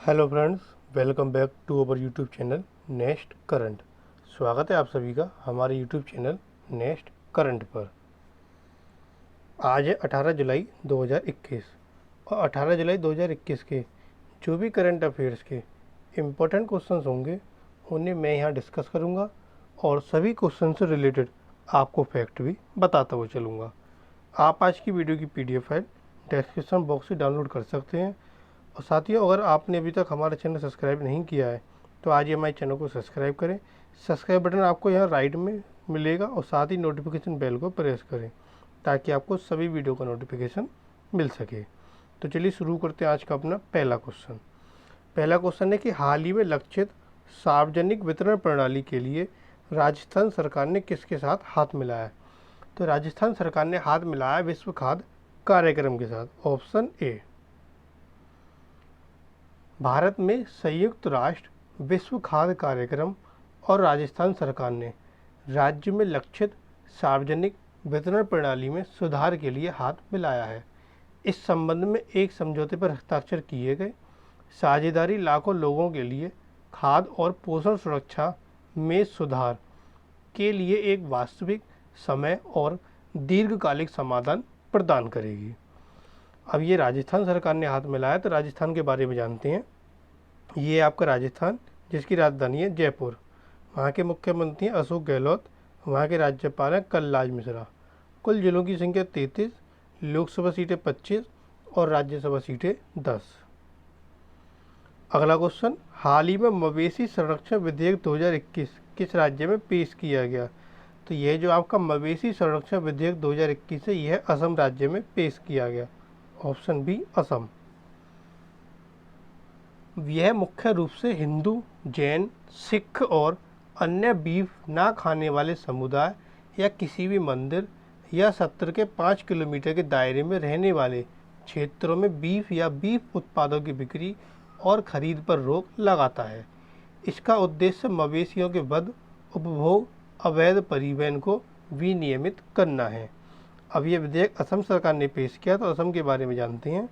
Hello friends, welcome back to our YouTube channel next current. स्वागत है आप सभी का हमारे यूट्यूब चैनल नेक्स्ट करंट पर। आज है 18 जुलाई 2021 और 18 जुलाई 2021 के जो भी करंट अफेयर्स के इम्पोर्टेंट क्वेश्चंस होंगे उन्हें मैं यहाँ डिस्कस करूँगा और सभी क्वेश्चन से रिलेटेड आपको फैक्ट भी बताता हुआ चलूँगा। आप आज की वीडियो की PDF फाइल डिस्क्रिप्शन बॉक्स से डाउनलोड कर सकते हैं। और साथियों, अगर आपने अभी तक हमारा चैनल सब्सक्राइब नहीं किया है तो आज ही हमारे चैनल को सब्सक्राइब करें। सब्सक्राइब बटन आपको यहाँ राइट में मिलेगा और साथ ही नोटिफिकेशन बेल को प्रेस करें ताकि आपको सभी वीडियो का नोटिफिकेशन मिल सके। तो चलिए शुरू करते हैं आज का अपना पहला क्वेश्चन। पहला क्वेश्चन है कि हाल ही में लक्षित सार्वजनिक वितरण प्रणाली के लिए राजस्थान सरकार ने किसके साथ हाथ मिलाया? तो राजस्थान सरकार ने हाथ मिलाया विश्व खाद्य कार्यक्रम के साथ। ऑप्शन ए, भारत में संयुक्त राष्ट्र विश्व खाद्य कार्यक्रम और राजस्थान सरकार ने राज्य में लक्षित सार्वजनिक वितरण प्रणाली में सुधार के लिए हाथ मिलाया है। इस संबंध में एक समझौते पर हस्ताक्षर किए गए। साझेदारी लाखों लोगों के लिए खाद्य और पोषण सुरक्षा में सुधार के लिए एक वास्तविक समय और दीर्घकालिक समाधान प्रदान करेगी। अब ये राजस्थान सरकार ने हाथ मिलाया, तो राजस्थान के बारे में जानते हैं। ये आपका राजस्थान जिसकी राजधानी है जयपुर, वहाँ के मुख्यमंत्री हैं अशोक गहलोत, वहाँ के राज्यपाल हैं कलराज मिश्रा। कुल जिलों की संख्या 33, लोकसभा सीटें 25 और राज्यसभा सीटें 10। अगला क्वेश्चन, हाल ही में मवेशी संरक्षण विधेयक 2021 किस राज्य में पेश किया गया? तो यह जो आपका मवेशी संरक्षण विधेयक 2021 है, यह असम राज्य में पेश किया गया। Option B, Assam. यह मुख्य रूप से हिंदू, जैन, सिख और अन्य बीफ ना खाने वाले समुदाय या किसी भी मंदिर या सत्र के 5 किलोमीटर के दायरे में रहने वाले क्षेत्रों में बीफ या बीफ उत्पादों की बिक्री और खरीद पर रोक लगाता है। इसका उद्देश्य मवेशियों के वध, उपभोग, अवैध परिवहन को विनियमित करना है। अब यह विधेयक असम सरकार ने पेश किया, तो असम के बारे में जानते हैं।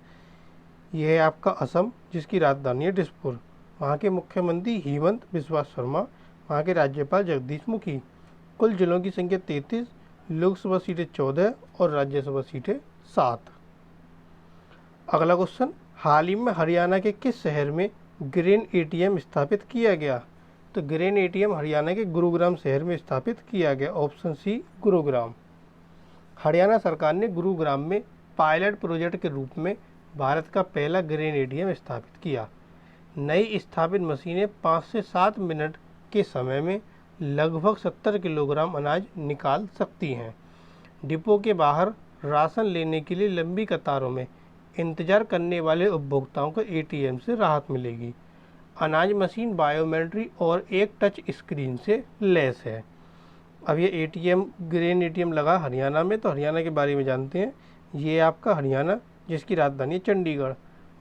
यह है आपका असम जिसकी राजधानी है दिसपुर, वहाँ के मुख्यमंत्री हेमंत बिस्वा शर्मा, वहाँ के राज्यपाल जगदीश मुखी। कुल जिलों की संख्या 33, लोकसभा सीटें 14 और राज्यसभा सीटें 7। अगला क्वेश्चन, हाल ही में हरियाणा के किस शहर में ग्रेन ATM स्थापित किया गया? तो ग्रेन ATM हरियाणा के गुरुग्राम शहर में स्थापित किया गया। Option C, Gurugram. हरियाणा सरकार ने गुरुग्राम में पायलट प्रोजेक्ट के रूप में भारत का पहला ग्रेन ATM स्थापित किया। नई स्थापित मशीनें 5 से 7 मिनट के समय में लगभग 70 किलोग्राम अनाज निकाल सकती हैं। डिपो के बाहर राशन लेने के लिए लंबी कतारों में इंतजार करने वाले उपभोक्ताओं को ATM से राहत मिलेगी। अनाज मशीन बायोमेट्रिक और एक टच स्क्रीन से लैस है। अब ये ग्रेन ATM लगा हरियाणा में, तो हरियाणा के बारे में जानते हैं। ये आपका हरियाणा जिसकी राजधानी चंडीगढ़,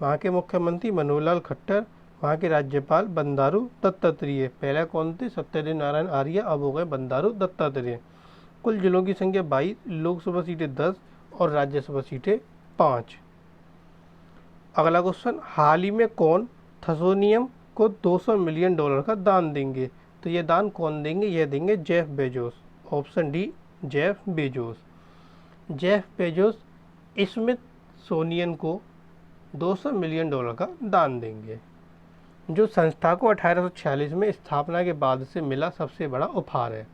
वहाँ के मुख्यमंत्री मनोहर लाल खट्टर, वहाँ के राज्यपाल बंडारू दत्तात्रेय। पहला कौन थे? सत्यदेव नारायण आर्य, अब हो गए बंडारू दत्तात्रेय। कुल जिलों की संख्या 22, लोकसभा सीटें 10 और राज्यसभा सीटें 5। अगला क्वेश्चन, हाल ही में कौन थसोनियम को $200 मिलियन का दान देंगे? तो ये दान कौन देंगे? यह देंगे Jeff Bezos. Option D, Jeff Bezos. Jeff Bezos Smithsonian को $200 मिलियन का दान देंगे, जो संस्था को 1846 में स्थापना के बाद से मिला सबसे बड़ा उपहार है।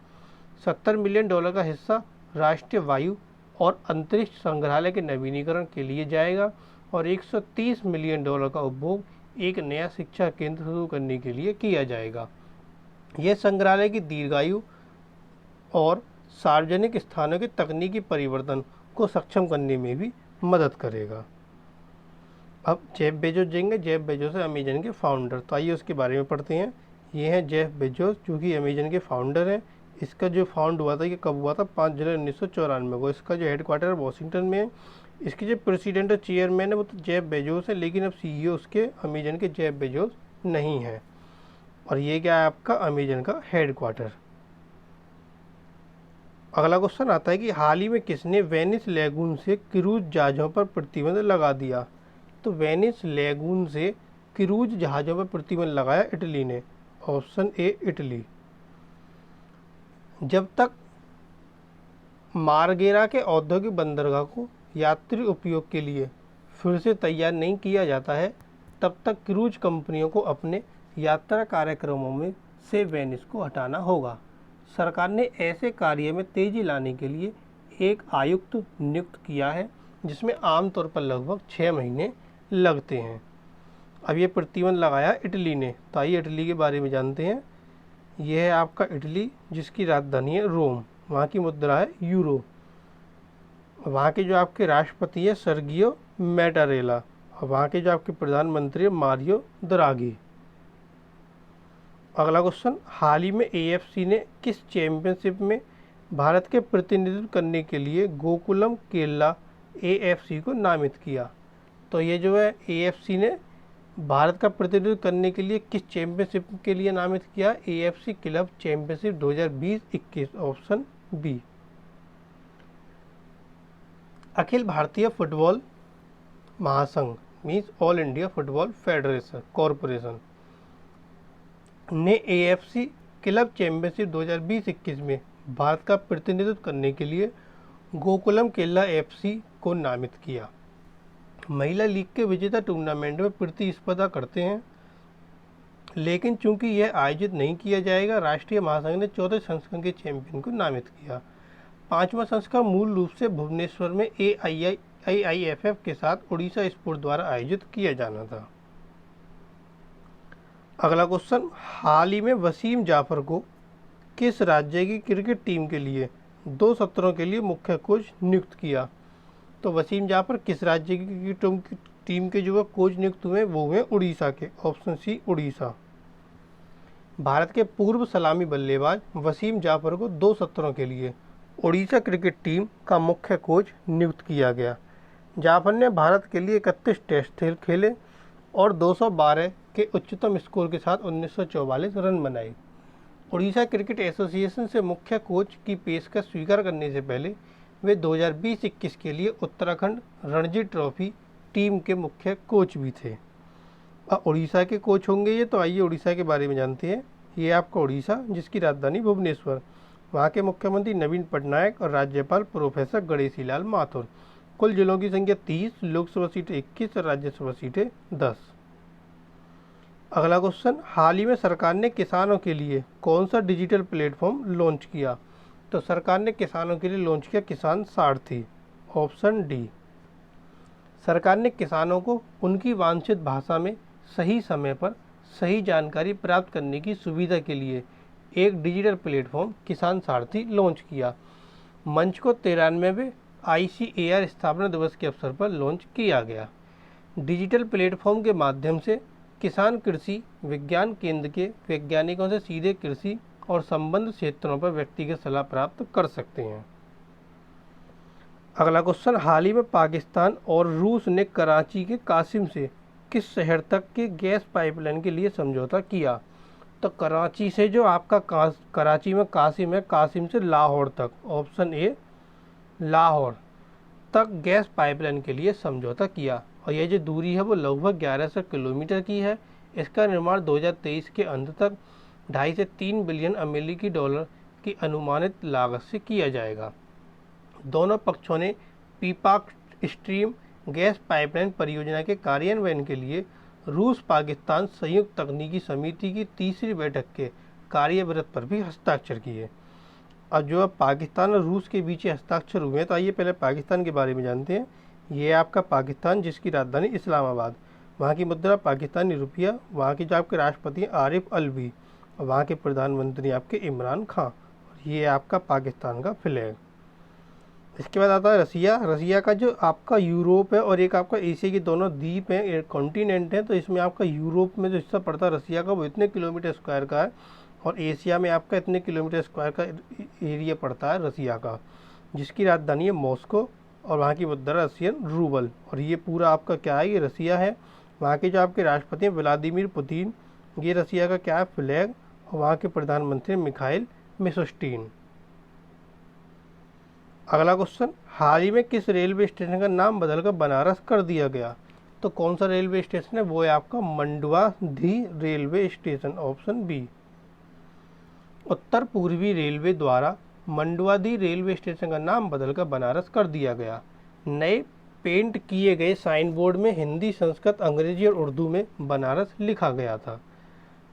$70 मिलियन का हिस्सा राष्ट्रीय वायु और अंतरिक्ष संग्रहालय के नवीनीकरण के लिए जाएगा और $130 मिलियन का उपभोग एक नया शिक्षा केंद्र शुरू करने के लिए किया जाएगा। यह संग्रहालय की दीर्घायु और सार्वजनिक स्थानों के तकनीकी परिवर्तन को सक्षम करने में भी मदद करेगा। अब जेफ बेजोस देंगे। जेफ बेजोस है अमेजन के फाउंडर, तो आइए उसके बारे में पढ़ते हैं। ये हैं जेफ बेजोस जो कि अमेजन के फाउंडर हैं। इसका जो फाउंड हुआ था, ये कब हुआ था? 5 जुलाई 1994 को। इसका जो हेडक्वार्टर वॉशिंगटन में है। इसके जो प्रेसिडेंट और चेयरमैन है वो तो जेफ बेजोस है, लेकिन अब CEO उसके अमेजन के जेफ बेजोस नहीं है। और ये क्या है आपका अमेजन का हेडक्वार्टर। अगला क्वेश्चन आता है कि हाल ही में किसने वेनिस लेगून से क्रूज जहाज़ों पर प्रतिबंध लगा दिया? तो वेनिस लेगून से क्रूज जहाज़ों पर प्रतिबंध लगाया इटली ने? Option A Italy. जब तक मार्गेरा के औद्योगिक बंदरगाह को यात्री उपयोग के लिए फिर से तैयार नहीं किया जाता है, तब तक क्रूज कंपनियों को अपने यात्रा कार्यक्रमों में से वेनिस को हटाना होगा। सरकार ने ऐसे कार्य में तेजी लाने के लिए एक आयुक्त नियुक्त किया है, जिसमें आमतौर पर लगभग 6 महीने लगते हैं। अब ये प्रतिबंध लगाया इटली ने, तो आइए इटली के बारे में जानते हैं। यह है आपका इटली, जिसकी राजधानी है रोम, वहाँ की मुद्रा है यूरो। वहाँ के जो आपके राष्ट्रपति है सर्गियो मैटारेला, और वहाँ के जो आपके प्रधानमंत्री है मारियो द्राघी। अगला क्वेश्चन, हाल ही में एएफसी ने किस चैंपियनशिप में भारत के प्रतिनिधित्व करने के लिए गोकुलम केरला एएफसी को नामित किया? तो ये जो है एएफसी ने भारत का प्रतिनिधित्व करने के लिए किस चैंपियनशिप के लिए नामित किया? AFC club championship 2020-21, option B. अखिल भारतीय फुटबॉल महासंघ means all India football federation corporation ने एएफसी क्लब चैंपियनशिप 2020-21 में भारत का प्रतिनिधित्व करने के लिए गोकुलम केरला एफसी को नामित किया। महिला लीग के विजेता टूर्नामेंट में प्रतिस्पर्धा करते हैं, लेकिन चूंकि यह आयोजित नहीं किया जाएगा, राष्ट्रीय महासंघ ने 14 संस्करण के चैंपियन को नामित किया। 5वां संस्करण मूल रूप से भुवनेश्वर में AIIFF के साथ उड़ीसा स्पोर्ट द्वारा आयोजित किया जाना था। अगला क्वेश्चन, हाल ही में वसीम जाफर को किस राज्य की क्रिकेट टीम के लिए 2 सत्रों के लिए मुख्य कोच नियुक्त किया? तो वसीम जाफर किस राज्य की टीम के जो कोच नियुक्त हुए वो हुए उड़ीसा के, ऑप्शन सी उड़ीसा। भारत के पूर्व सलामी बल्लेबाज वसीम जाफर को 2 सत्रों के लिए उड़ीसा क्रिकेट टीम का मुख्य कोच नियुक्त किया गया। जाफर ने भारत के लिए 31 टेस्ट खेले और 212 के उच्चतम स्कोर के साथ 1944 रन बनाए। उड़ीसा क्रिकेट एसोसिएशन से मुख्य कोच की पेशकश स्वीकार करने से पहले वे 2020-21 के लिए उत्तराखंड रणजी ट्रॉफी टीम के मुख्य कोच भी थे। अब उड़ीसा के कोच होंगे ये, तो आइए उड़ीसा के बारे में जानते हैं। ये आपका उड़ीसा, जिसकी राजधानी भुवनेश्वर, वहाँ के मुख्यमंत्री नवीन पटनायक और राज्यपाल प्रोफेसर गणेशी लाल माथुर। कुल जिलों की संख्या 30, लोकसभा सीटें 21 और राज्यसभा सीटें 10। अगला क्वेश्चन, हाल ही में सरकार ने किसानों के लिए कौन सा डिजिटल प्लेटफॉर्म लॉन्च किया? तो सरकार ने किसानों के लिए लॉन्च किया किसान सारथी, ऑप्शन डी। सरकार ने किसानों को उनकी वांछित भाषा में सही समय पर सही जानकारी प्राप्त करने की सुविधा के लिए एक डिजिटल प्लेटफॉर्म किसान सारथी लॉन्च किया। मंच को 93वें ICAR स्थापना दिवस के अवसर पर लॉन्च किया गया। डिजिटल प्लेटफॉर्म के माध्यम से किसान कृषि विज्ञान केंद्र के वैज्ञानिकों से सीधे कृषि और संबंध क्षेत्रों पर व्यक्तिगत सलाह प्राप्त कर सकते हैं। अगला क्वेश्चन, हाल ही में पाकिस्तान और रूस ने कराची के कासिम से किस शहर तक के गैस पाइपलाइन के लिए समझौता किया? तो कराची से जो आपका कराची में कासिम है, कासिम से लाहौर तक, ऑप्शन ए लाहौर तक गैस पाइपलाइन के लिए समझौता किया। और यह जो दूरी है वो लगभग 1100 किलोमीटर की है। इसका निर्माण 2023 के अंत तक 2.5 से 3 बिलियन अमेरिकी डॉलर की अनुमानित लागत से किया जाएगा। दोनों पक्षों ने पीपाक स्ट्रीम गैस पाइपलाइन परियोजना के कार्यान्वयन के लिए रूस पाकिस्तान संयुक्त तकनीकी समिति की 3री बैठक के कार्यविरत पर भी हस्ताक्षर किए। अब जो पाकिस्तान और रूस के बीच हस्ताक्षर हुए हैं, तो आइए पहले पाकिस्तान के बारे में जानते हैं। ये आपका पाकिस्तान, जिसकी राजधानी इस्लामाबाद, वहाँ की मुद्रा पाकिस्तानी रुपया, वहाँ के जो आपके राष्ट्रपति आरिफ अलवी और वहाँ के प्रधानमंत्री आपके इमरान खान। और ये आपका पाकिस्तान का फ्लैग। इसके बाद आता है रसिया। रसिया का जो आपका यूरोप है और एक आपका एशिया की दोनों द्वीप हैं, कॉन्टिनेंट हैं, तो इसमें आपका यूरोप में जो हिस्सा पड़ता है रसिया का वो इतने किलोमीटर स्क्वायर का है और एशिया में आपका इतने किलोमीटर स्क्वायर का एरिया पड़ता है रसिया का, जिसकी राजधानी है मॉस्को और वहाँ की मुद्रा रशियन रूबल। और ये पूरा आपका क्या है, ये रसिया है। वहाँ के जो आपके राष्ट्रपति हैं व्लादिमीर पुतिन, ये रसिया का क्या है फ्लैग, और वहाँ के प्रधानमंत्री मिखाइल मिशुस्टिन। अगला क्वेश्चन, हाल ही में किस रेलवे स्टेशन का नाम बदलकर बनारस कर दिया गया? तो कौन सा रेलवे स्टेशन है, वो है आपका मंडुआधीह रेलवे स्टेशन, ऑप्शन बी। उत्तर पूर्वी रेलवे द्वारा मंडुआधीह रेलवे स्टेशन का नाम बदलकर बनारस कर दिया गया। नए पेंट किए गए साइन बोर्ड में हिंदी, संस्कृत, अंग्रेजी और उर्दू में बनारस लिखा गया था।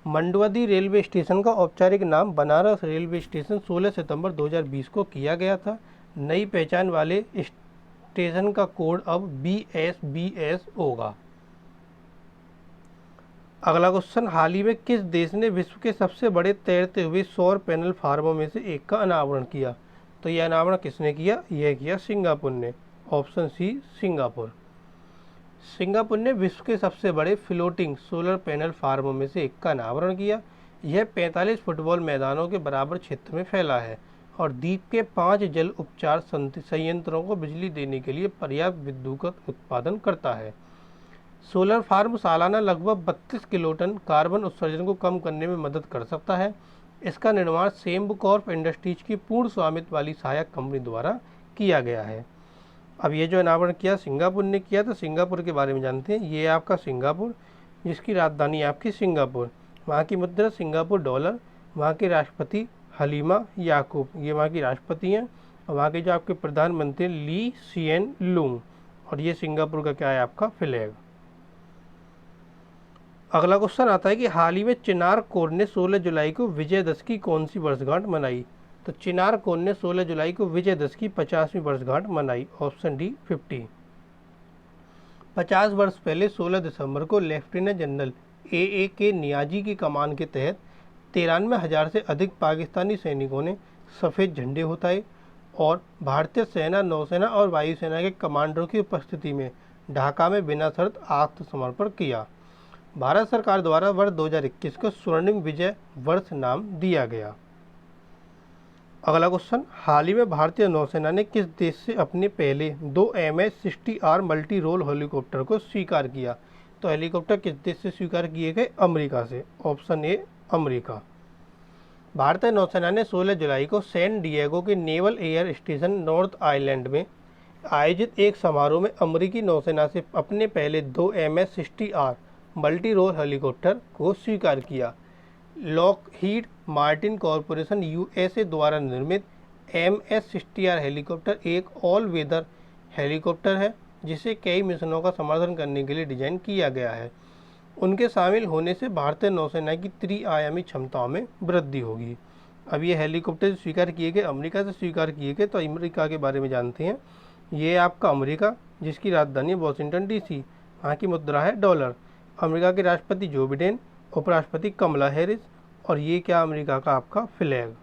मंडुआधीह रेलवे स्टेशन का औपचारिक नाम बनारस रेलवे स्टेशन 16 सितंबर 2020 को किया गया था। नई पहचान वाले स्टेशन का कोड अब BSBS होगा। अगला क्वेश्चन, हाल ही में किस देश ने विश्व के सबसे बड़े तैरते हुए सौर पैनल फार्मों में से एक का अनावरण किया? तो यह अनावरण किसने किया? यह किया सिंगापुर ने, ऑप्शन सी सिंगापुर। सिंगापुर ने विश्व के सबसे बड़े फ्लोटिंग सोलर पैनल फार्मों में से एक का अनावरण किया। यह 45 फुटबॉल मैदानों के बराबर क्षेत्र में फैला है और द्वीप के 5 जल उपचार संयंत्रों को बिजली देने के लिए पर्याप्त विद्युत का उत्पादन करता है। सोलर फार्म सालाना लगभग 32 किलोटन कार्बन उत्सर्जन को कम करने में मदद कर सकता है। इसका निर्माण सेम्बकॉर्प इंडस्ट्रीज की पूर्ण स्वामित्व वाली सहायक कंपनी द्वारा किया गया है। अब ये जो अनावरण किया सिंगापुर ने किया, तो सिंगापुर के बारे में जानते हैं। ये आपका सिंगापुर, जिसकी राजधानी आपकी सिंगापुर, वहाँ की मुद्रा सिंगापुर डॉलर, वहाँ के राष्ट्रपति हलीमा याकूब, ये वहाँ की राष्ट्रपति हैं, और वहाँ के जो आपके प्रधानमंत्री ली सिएन लूंग, और ये सिंगापुर का क्या है आपका फ्लैग। अगला क्वेश्चन आता है कि हाल ही में चिनार कोर ने 16 जुलाई को विजयदशमी की कौन सी वर्षगांठ मनाई? तो चिनार कोर ने 16 जुलाई को विजयदशमी की 50वीं वर्षगांठ मनाई, ऑप्शन डी 50। 50 वर्ष पहले 16 दिसंबर को लेफ्टिनेंट जनरल AAK नियाजी की कमान के तहत 93,000 से अधिक पाकिस्तानी सैनिकों ने सफ़ेद झंडे उठाए और भारतीय सेना, नौसेना और वायुसेना के कमांडरों की उपस्थिति में ढाका में बिना शर्त आत्मसमर्पण किया। भारत सरकार द्वारा वर्ष 2021 को स्वर्णिम विजय वर्ष नाम दिया गया। अगला क्वेश्चन, हाल ही में भारतीय नौसेना ने किस देश से अपने पहले 2 MS-60R मल्टी रोल हेलीकॉप्टर को स्वीकार किया? तो हेलीकॉप्टर किस देश से स्वीकार किए गए? अमेरिका से, ऑप्शन ए अमेरिका। भारतीय नौसेना ने 16 जुलाई को सैन डिएगो के naval air station north island में आयोजित एक समारोह में अमेरिकी नौसेना से अपने पहले 2 MS-60R मल्टी रोल हेलीकॉप्टर को स्वीकार किया। लॉकहीड मार्टिन कॉरपोरेशन USA द्वारा निर्मित MS-60R हेलीकॉप्टर एक ऑल वेदर हेलीकॉप्टर है जिसे कई मिशनों का समर्थन करने के लिए डिजाइन किया गया है। उनके शामिल होने से भारतीय नौसेना की त्रिआयामी क्षमताओं में वृद्धि होगी। अब ये हेलीकॉप्टर स्वीकार किए गए अमेरिका से स्वीकार किए गए, तो अमेरिका के बारे में जानते हैं। ये आपका अमेरिका, जिसकी राजधानी वॉशिंगटन DC, वहाँ की मुद्रा है डॉलर। अमेरिका के राष्ट्रपति जो बिडेन, उपराष्ट्रपति कमला हैरिस, और ये क्या अमेरिका का आपका फ्लैग।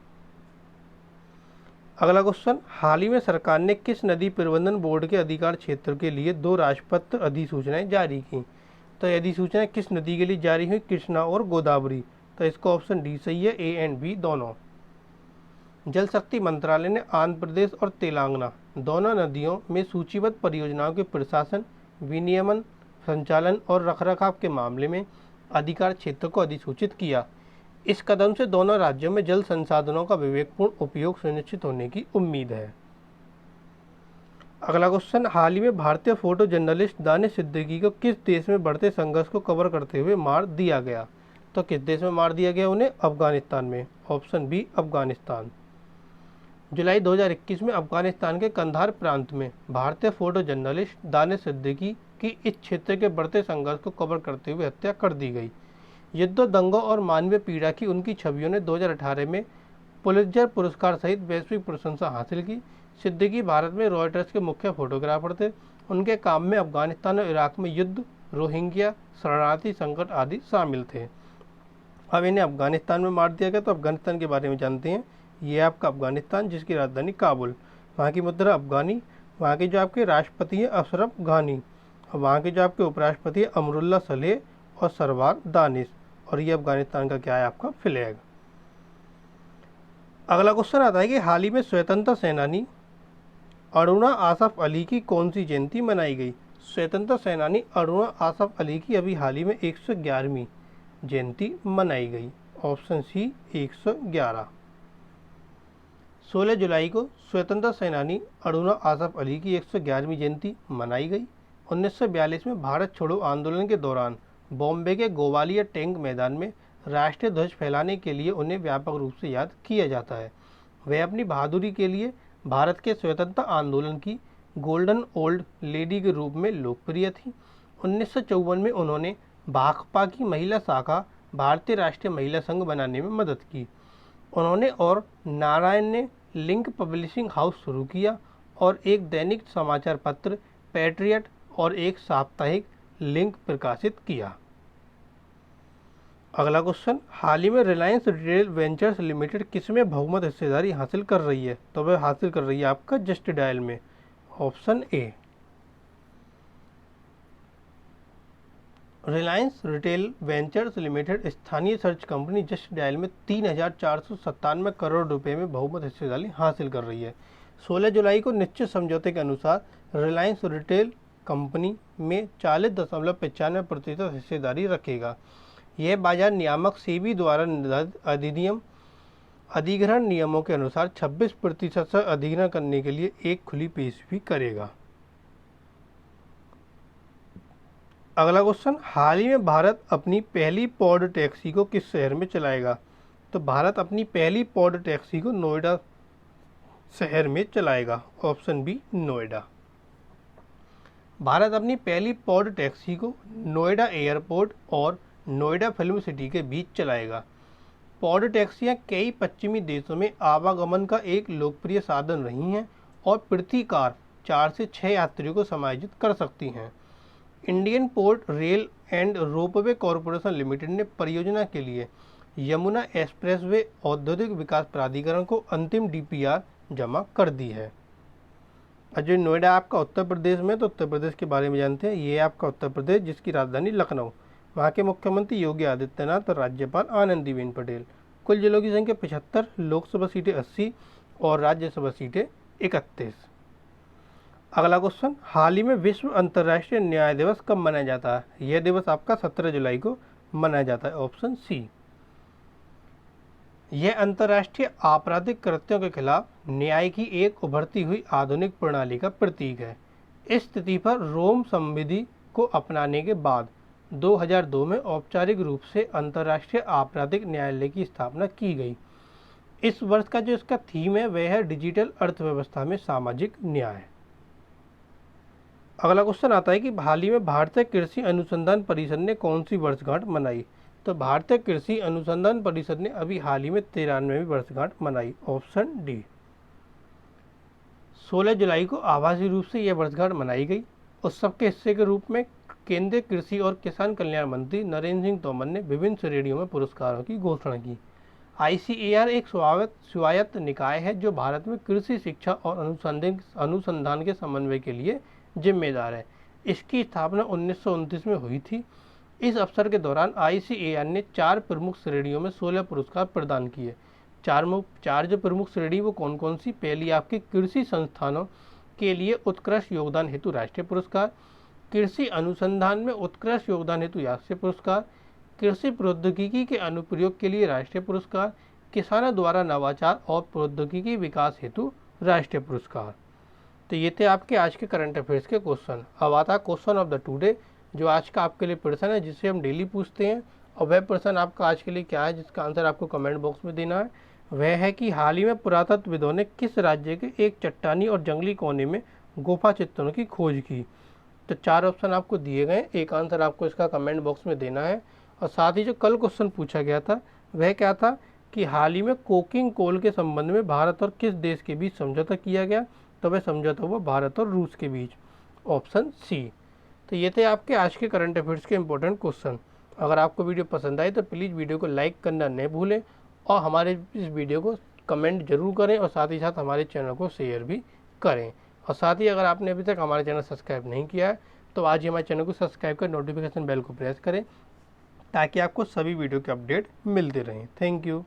अगला क्वेश्चन, हाल ही में सरकार ने किस नदी प्रबंधन बोर्ड के अधिकार क्षेत्र के लिए 2 राजपत्र अधिसूचनाएं जारी की? तो ये अधिसूचनाएं किस नदी के लिए जारी हुई? कृष्णा और गोदावरी। तो इसका ऑप्शन डी सही है, A एंड B दोनों। जल शक्ति मंत्रालय ने आंध्र प्रदेश और तेलंगाना दोनों नदियों में सूचीबद्ध परियोजनाओं के प्रशासन, विनियमन, संचालन और रखरखाव के मामले में अधिकार क्षेत्र को अधिसूचित किया। इस कदम से दोनों राज्यों में जल संसाधनों का विवेकपूर्ण उपयोग सुनिश्चित होने की उम्मीद है। अगला क्वेश्चन, हाल ही में भारतीय फोटो जर्नलिस्ट दानिश सिद्दीकी को किस देश में बढ़ते संघर्ष को कवर करते हुए मार दिया गया? तो किस देश में मार दिया गया उन्हें? अफगानिस्तान में, ऑप्शन बी अफगानिस्तान। जुलाई 2021 में अफगानिस्तान के कंधार प्रांत में भारतीय फोटो जर्नलिस्ट दानिश सिद्दीकी की इस क्षेत्र के बढ़ते संघर्ष को कवर करते हुए हत्या कर दी गई। युद्धों, दंगों और मानवीय पीड़ा की उनकी छवियों ने 2018 में पुलित्जर पुरस्कार सहित वैश्विक प्रशंसा हासिल की। सिद्दीकी भारत में रॉयटर्स के मुख्य फोटोग्राफर थे। उनके काम में अफगानिस्तान और इराक में युद्ध, रोहिंग्या, शरणार्थी संकट आदि शामिल थे। अब इन्हें अफगानिस्तान में मार दिया गया। तो अफगानिस्तान के बारे में जानते हैं। ये आपका अफगानिस्तान, जिसकी राजधानी काबुल, वहाँ की मुद्रा अफगानी, वहाँ के जो आपके राष्ट्रपति हैं अशरफ घानी, और वहाँ के जो आपके उपराष्ट्रपति हैं अमरुल्ला सलेह और सरवार दानिश, और ये अफगानिस्तान का क्या है आपका फ्लैग। अगला क्वेश्चन आता है कि हाल ही में स्वतंत्रता सेनानी अरुणा आसफ अली की कौन सी जयंती मनाई गई? स्वतंत्रता सेनानी अरुणा आसफ अली की अभी हाल ही में 111वीं जयंती मनाई गई, ऑप्शन सी 111। 16 जुलाई को स्वतंत्रता सेनानी अरुणा आसफ अली की 111वीं जयंती मनाई गई। 1942 में भारत छोड़ो आंदोलन के दौरान बॉम्बे के गोवालिया टैंक मैदान में राष्ट्रीय ध्वज फहराने के लिए उन्हें व्यापक रूप से याद किया जाता है। वे अपनी बहादुरी के लिए भारत के स्वतंत्रता आंदोलन की गोल्डन ओल्ड लेडी के रूप में लोकप्रिय थी। 1954 में उन्होंने भाकपा की महिला शाखा भारतीय राष्ट्रीय महिला संघ बनाने में मदद की। उन्होंने और नारायण ने लिंक पब्लिशिंग हाउस शुरू किया और एक दैनिक समाचार पत्र पैट्रियट और एक साप्ताहिक लिंक प्रकाशित किया। अगला क्वेश्चन, हाल ही में रिलायंस रिटेल वेंचर्स लिमिटेड किसमें बहुमत हिस्सेदारी हासिल कर रही है? तो वह हासिल कर रही है आपका जस्ट डायल में, option A. Reliance retail ventures limited स्थानीय सर्च कंपनी जस्ट डायल में 3,497 करोड़ रुपए में बहुमत हिस्सेदारी हासिल कर रही है। 16 जुलाई को निश्चित समझौते के अनुसार रिलायंस रिटेल कंपनी में 40.95% हिस्सेदारी रखेगा। यह बाजार नियामक सेबी द्वारा निर्धारित अधिग्रहण नियमों के अनुसार 26% से अधिग्रहण करने के लिए एक खुली पेशगी करेगा। अगला क्वेश्चन, हाल ही में भारत अपनी पहली पॉड टैक्सी को किस शहर में चलाएगा? तो भारत अपनी पहली पॉड टैक्सी को नोएडा शहर में चलाएगा, ऑप्शन बी नोएडा। भारत अपनी पहली पॉड टैक्सी को नोएडा एयरपोर्ट और नोएडा फिल्म सिटी के बीच चलाएगा। पॉड टैक्सियां कई पश्चिमी देशों में आवागमन का एक लोकप्रिय साधन रही हैं और प्रति कार 4 से 6 यात्रियों को समायोजित कर सकती हैं। Indian port rail and ropeway corporation limited ने परियोजना के लिए यमुना एक्सप्रेसवे औद्योगिक विकास प्राधिकरण को अंतिम डीपीआर जमा कर दी है। जो नोएडा आपका उत्तर प्रदेश में, तो उत्तर प्रदेश के बारे में जानते हैं। ये आपका उत्तर प्रदेश जिसकी राजधानी लखनऊ, वहाँ के मुख्यमंत्री योगी आदित्यनाथ और राज्यपाल आनंदीबेन पटेल। कुल जिलों की संख्या 75, लोकसभा सीटें 80 और राज्यसभा सीटें 31। अगला क्वेश्चन, हाल ही में विश्व अंतर्राष्ट्रीय न्याय दिवस कब मनाया जाता है? यह दिवस आपका 17 जुलाई को मनाया जाता है, ऑप्शन सी। यह अंतर्राष्ट्रीय आपराधिक कृत्यों के खिलाफ न्याय की एक उभरती हुई आधुनिक प्रणाली का प्रतीक है। इस स्थिति पर रोम संविधि को अपनाने के बाद 2002 में औपचारिक रूप से अंतर्राष्ट्रीय आपराधिक न्यायालय की स्थापना की गई। इस वर्ष का जो इसका थीम है वह है डिजिटल अर्थव्यवस्था में सामाजिक न्याय। अगला क्वेश्चन आता है कि हाल ही में भारतीय कृषि अनुसंधान परिषद ने कौन सी वर्षगांठ मनाई? तो भारतीय कृषि अनुसंधान परिषद ने अभी हाल ही में 93वीं वर्षगांठ मनाई, ऑप्शन डी। 16 जुलाई को आभासी रूप से यह वर्षगांठ मनाई गई। उत्सव के हिस्से के रूप में केंद्रीय कृषि और किसान कल्याण मंत्री नरेंद्र सिंह तोमर ने विभिन्न श्रेणियों में पुरस्कारों की घोषणा की। ICAR एक स्वायत्त निकाय है जो भारत में कृषि शिक्षा और अनुसंधान के समन्वय के लिए जिम्मेदार है। इसकी स्थापना 1929 में हुई थी। इस अवसर के दौरान ICAR ने 4 प्रमुख श्रेणियों में 16 पुरस्कार प्रदान किए। चार जो प्रमुख श्रेणी वो कौन कौन सी? पहली आपकी कृषि संस्थानों के लिए उत्कृष्ट योगदान हेतु राष्ट्रीय पुरस्कार, कृषि अनुसंधान में उत्कृष्ट योगदान हेतु राष्ट्रीय पुरस्कार, कृषि प्रौद्योगिकी के अनुप्रयोग के लिए राष्ट्रीय पुरस्कार, किसानों द्वारा नवाचार और प्रौद्योगिकी विकास हेतु राष्ट्रीय पुरस्कार। तो ये थे आपके आज के करंट अफेयर्स के क्वेश्चन। अब आता है क्वेश्चन ऑफ द टुडे, जो आज का आपके लिए प्रश्न है जिसे हम डेली पूछते हैं। और वह प्रश्न आपका आज के लिए क्या है जिसका आंसर आपको कमेंट बॉक्स में देना है। वह है कि हाल ही में पुरातत्वविदों ने किस राज्य के एक चट्टानी और जंगली कोने में गुफा चित्रों की खोज की? तो 4 ऑप्शन आपको दिए गए, एक आंसर आपको इसका कमेंट बॉक्स में देना है। और साथ ही जो कल क्वेश्चन पूछा गया था वह क्या था कि हाल ही में कोकिंग कोल के संबंध में भारत और किस देश के बीच समझौता किया गया? तो वह समझौता हुआ भारत और रूस के बीच, ऑप्शन सी। तो ये थे आपके आज के करंट अफेयर्स के इंपॉर्टेंट क्वेश्चन। अगर आपको वीडियो पसंद आए तो प्लीज़ वीडियो को लाइक करना न भूलें और हमारे इस वीडियो को कमेंट जरूर करें और साथ ही साथ हमारे चैनल को शेयर भी करें। और साथ ही अगर आपने अभी तक हमारे चैनल सब्सक्राइब नहीं किया है तो आज ही हमारे चैनल को सब्सक्राइब कर नोटिफिकेशन बेल को प्रेस करें ताकि आपको सभी वीडियो के अपडेट मिलते रहें। Thank you.